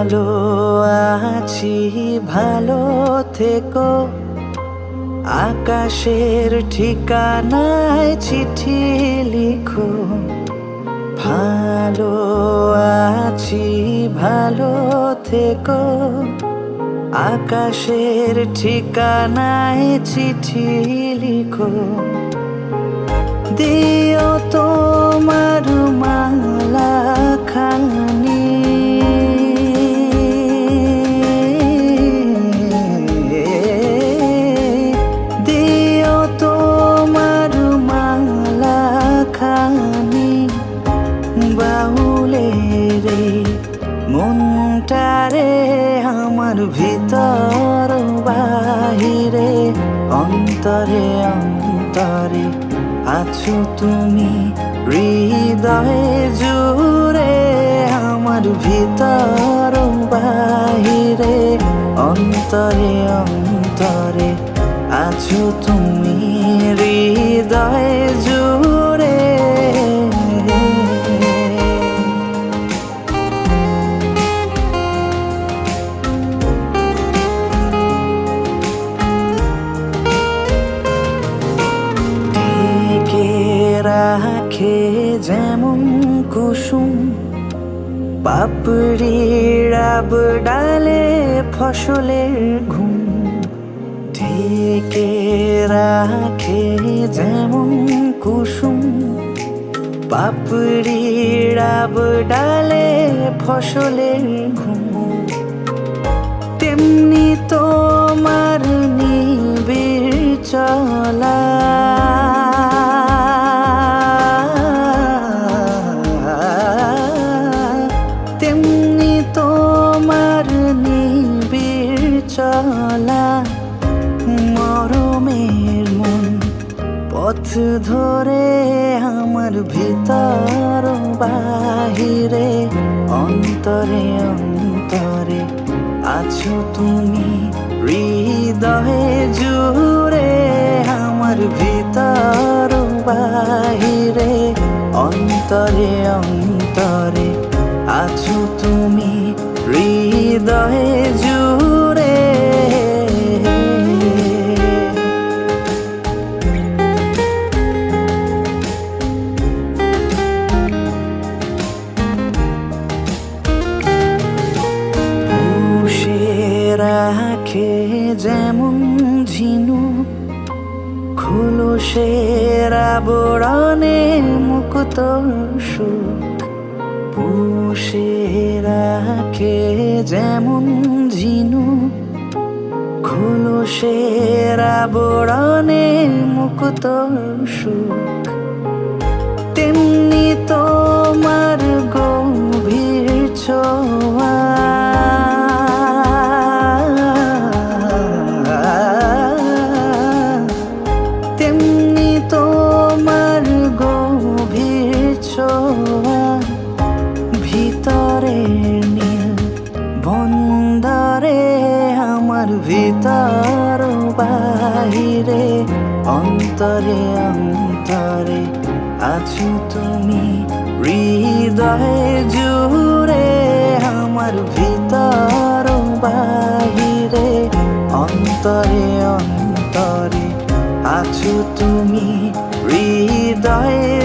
ভালো আছি ভালো থেকো, আকাশের ঠিকানায় চিঠি লিখো। ভালো আছি ভালো থেকো, আকাশের ঠিকানায় চিঠি লিখো। দিও তোমার মালা খানি, দিও তোমার মালা খানি, বাউলে রে মনটারে আমার ভিতর বাহিরে, অন্তরে অন্তরে আছো তুমি হৃদয়ে জুড়ে, আমার ভিতর বাহিরে, অন্তরে অন্তরে আছো তুমি হৃদয়ে জুড়ে। রাখে যেমন কুসুম পাপড়ির ডালে ফসলের ঘুম, ঢেকে রাখে যেমন কুসুম পাপড়ির ডালে ফসলের ঘুম, তেমনি তোমার নিবিড় চলা, তেমনি তোমার নিবিড় চলা। মরমের মন পথ ধরে আমার ভিতর বাহিরে, অন্তরে অন্তরে আছো তুমি হৃদয়ে জুড়ে, আমার ভিতর বাহিরে, অন্তরে অন্তরে আছো তুমি হৃদয়ে জুড়ে। পুষে রাখে যেমন ঝিনুক খোলসের আবরণে মুক্ত সুখ, পুষে রাখে যেমন ঝিনুক খোলসের আবরণে মুক্ত সুখ, তেমনি তোমার গভীর ছোঁয়া, তেমনি তোমার গভীর ছোঁয়া, ভিতরের নীল বন্দরে আমার ভিতর বাহিরে, অন্তরে অন্তরে আছো তুমি হৃদয়ে জুড়ে, আমার ভিতর বাহিরে, অন্তরে অন্তরে আছো তুমি হৃদয়ে